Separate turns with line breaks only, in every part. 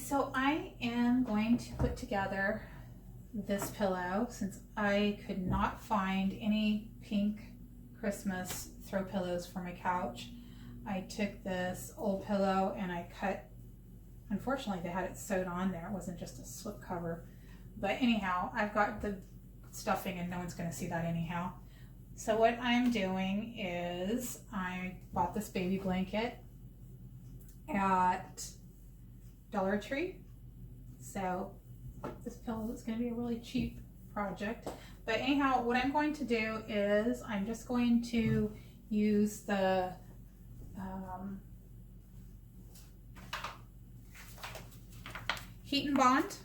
So I am going to put together this pillow since I could not find any pink Christmas throw pillows for my couch. I took this old pillow and I cut, unfortunately they had it sewed on there, it wasn't just a slip cover. But anyhow, I've got the stuffing and no one's going to see that anyhow. So what I'm doing is I bought this baby blanket at Dollar Tree. So this pillow is going to be a really cheap project. But anyhow, what I'm going to do is I'm just going to use the Heat and Bond.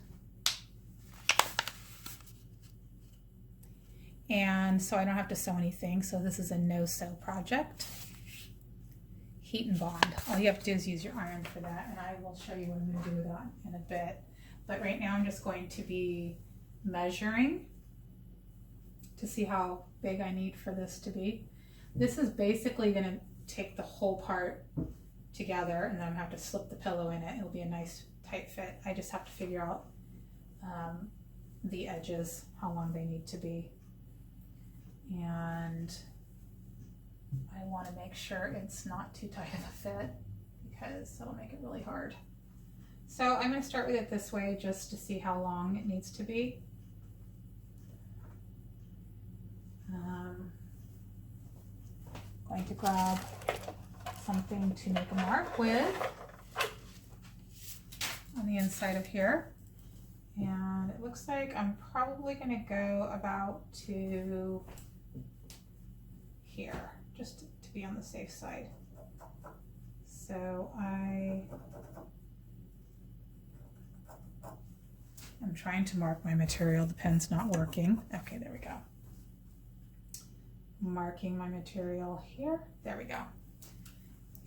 And so I don't have to sew anything. So this is a no-sew project. Heat and Bond. All you have to do is use your iron for that, and I will show you what I'm going to do with that in a bit. But right now I'm just going to be measuring to see how big I need for this to be. This is basically going to take the whole part together, and then I'm going to have to slip the pillow in it. It'll be a nice tight fit. I just have to figure out the edges, how long they need to be. And I want to make sure it's not too tight of a fit because that'll make it really hard. So I'm going to start with it this way just to see how long it needs to be. Going to grab something to make a mark with on the inside of here. And it looks like I'm probably going to go about to here, just to be on the safe side. So I'm trying to mark my material. The pen's not working. Okay, there we go. Marking my material here. There we go.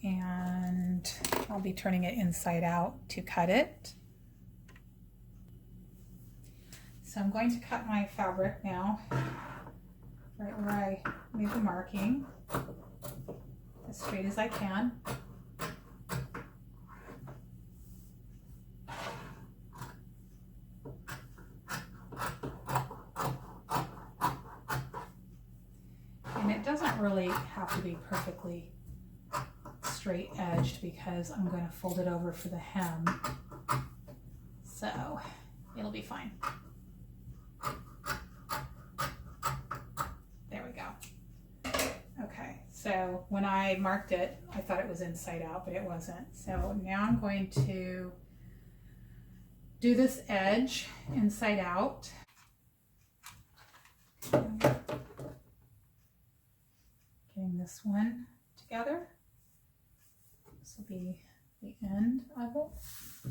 And I'll be turning it inside out to cut it. So I'm going to cut my fabric now, right where I made the marking, as straight as I can. And it doesn't really have to be perfectly straight edged because I'm going to fold it over for the hem, so it'll be fine. There we go. Okay, so when I marked it, I thought it was inside out, but it wasn't. So now I'm going to do this edge inside out. Getting this one together. This will be the end of it.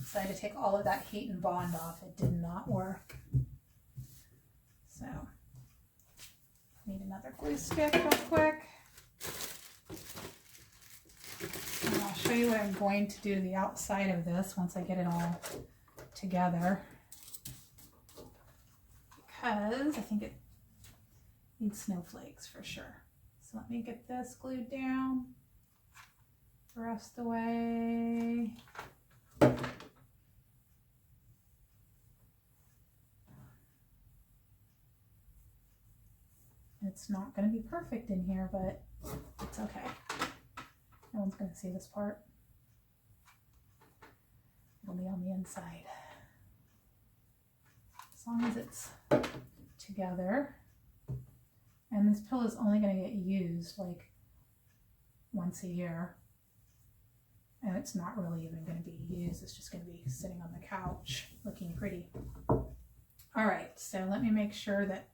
So I had to take all of that Heat and Bond off. It did not work. So need another glue stick real quick. And I'll show you what I'm going to do to the outside of this once I get it all together, because I think it needs snowflakes for sure. So let me get this glued down the rest of the way. It's not going to be perfect in here, but it's okay. No one's going to see this part. It'll be on the inside. As long as it's together. And this pillow is only going to get used like once a year. And it's not really even going to be used. It's just going to be sitting on the couch looking pretty. All right, so let me make sure that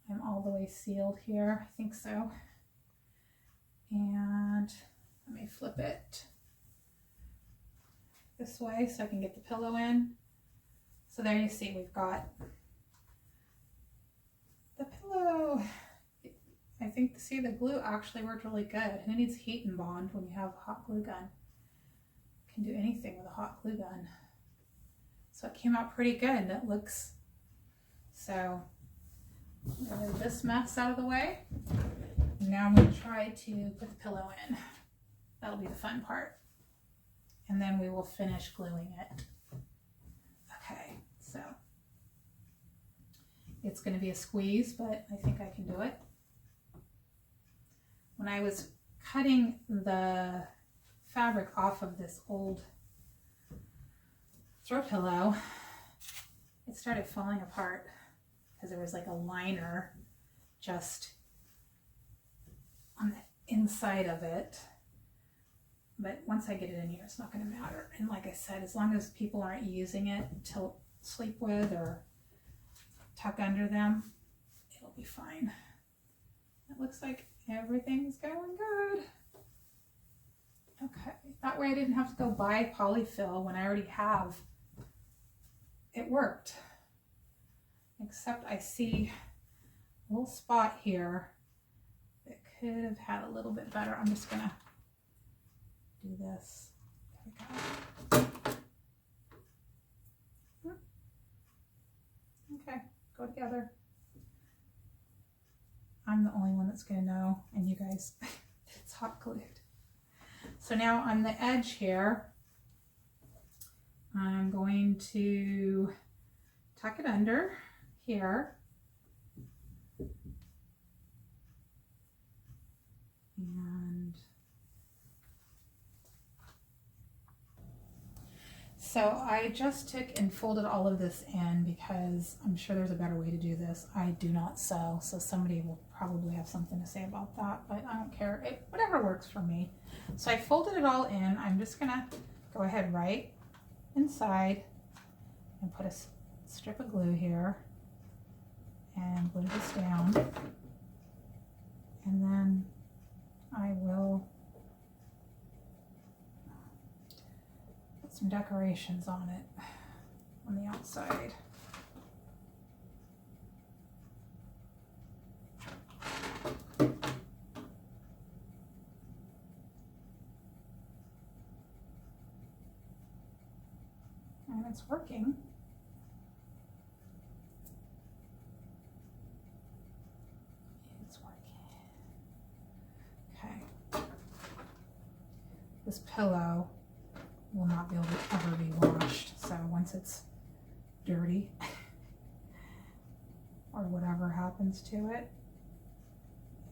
I'm all the way sealed here. I think so. And let me flip it this way so I can get the pillow in. So there you see we've got the pillow. I think, see, the glue actually worked really good. Who needs Heat and Bond when you have a hot glue gun? You can do anything with a hot glue gun. So it came out pretty good. It looks, so I'm going to move this mess out of the way. Now I'm going to try to put the pillow in. That'll be the fun part. And then we will finish gluing it. So it's going to be a squeeze, but I think I can do it. When I was cutting the fabric off of this old throw pillow, it started falling apart because there was like a liner just on the inside of it. But once I get it in here, it's not going to matter. And like I said, as long as people aren't using it to sleep with or tuck under them, it'll be fine. It looks like everything's going good. Okay, that way I didn't have to go buy polyfill when I already have. It worked. Except I see a little spot here that could have had a little bit better. I'm just gonna do this. There we go. Okay, go together. I'm the only one that's gonna know, and you guys, it's hot glued. So now on the edge here, I'm going to tuck it under here. And so I just took and folded all of this in because I'm sure there's a better way to do this. I do not sew, so somebody will probably have something to say about that, but I don't care. Whatever works for me. So I folded it all in. I'm just gonna go ahead right inside and put a strip of glue here and glue this down. And then I will put some decorations on it on the outside. And it's working. It's working. Okay. This pillow will not be able to ever be washed. So once it's dirty or whatever happens to it,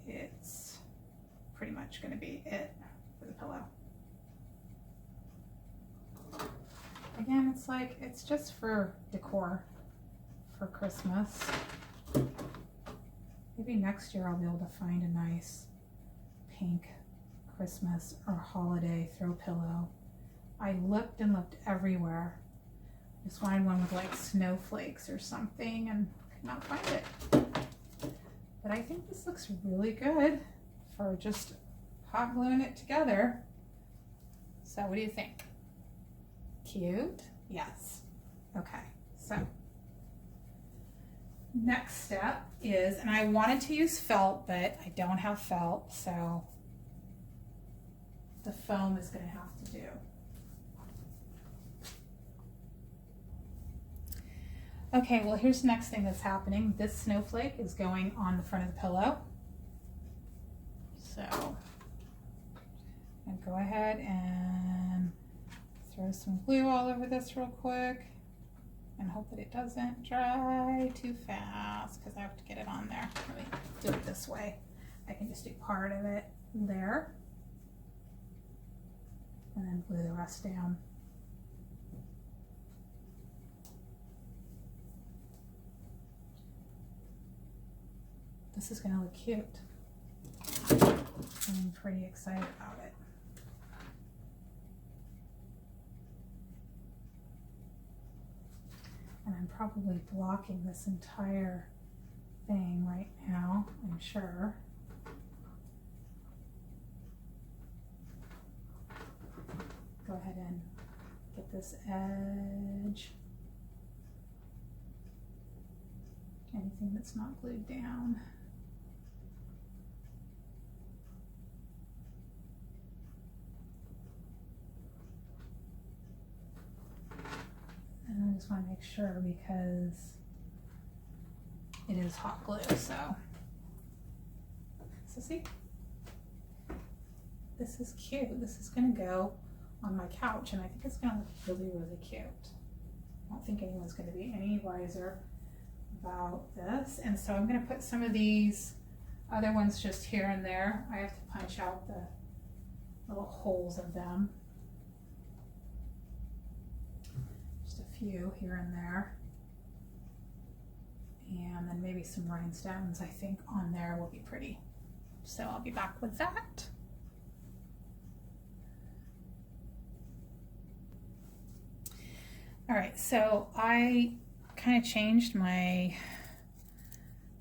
it's pretty much going to be it for the pillow. Again, it's like, it's just for decor for Christmas. Maybe next year I'll be able to find a nice pink Christmas or holiday throw pillow. I looked and looked everywhere. Just wanted one with like snowflakes or something and could not find it. But I think this looks really good for just hot gluing it together. So what do you think? Cute? Yes. Okay, so next step is, and I wanted to use felt, but I don't have felt, so the foam is going to have to do. Okay, well here's the next thing that's happening. This snowflake is going on the front of the pillow. So and go ahead and throw some glue all over this real quick and hope that it doesn't dry too fast because I have to get it on there. Let me do it this way. I can just do part of it there and then glue the rest down. This is going to look cute. I'm pretty excited about it. And I'm probably blocking this entire thing right now, I'm sure. Go ahead and get this edge. Anything that's not glued down. And I just want to make sure because it is hot glue, so see, this is cute. This is going to go on my couch and I think it's going to look really, really cute. don't think anyone's going to be any wiser about this. And so I'm going to put some of these other ones just here and there. I have to punch out the little holes of them. Just a few here and there. And then maybe some rhinestones, I think, on there will be pretty. So I'll be back with that. All right, so I kind of changed my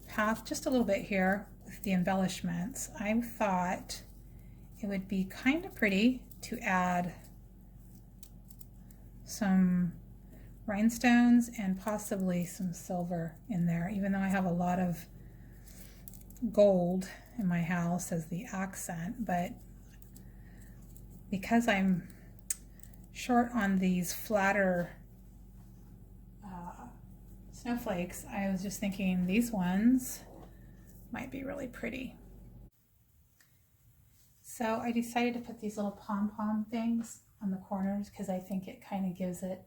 path just a little bit here with the embellishments. I thought it would be kind of pretty to add some rhinestones and possibly some silver in there, even though I have a lot of gold in my house as the accent. But because I'm short on these flatter snowflakes, I was just thinking these ones might be really pretty. So I decided to put these little pom-pom things on the corners because I think it kind of gives it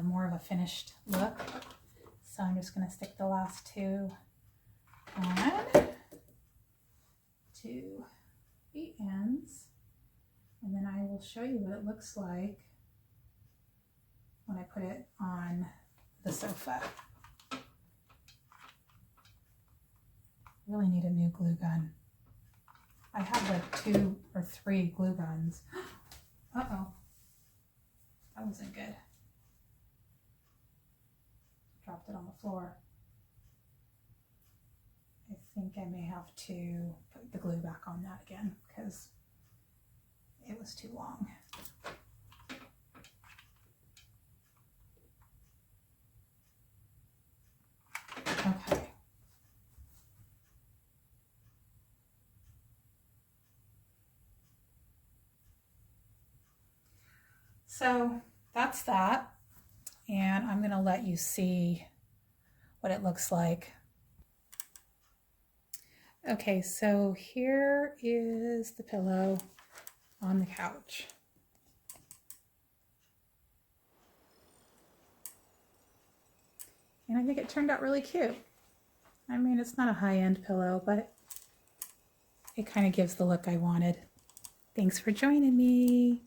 more of a finished look. So I'm just going to stick the last two on to the ends, and then I will show you what it looks like when I put it on the sofa. Really need a new glue gun. I have like 2 or 3 glue guns. Uh-oh, that wasn't good. Dropped it on the floor. I think I may have to put the glue back on that again because it was too long. Okay. So that's that, and I'm going to let you see what it looks like. Okay, so here is the pillow on the couch. And I think it turned out really cute. I mean, it's not a high-end pillow, but it kind of gives the look I wanted. Thanks for joining me.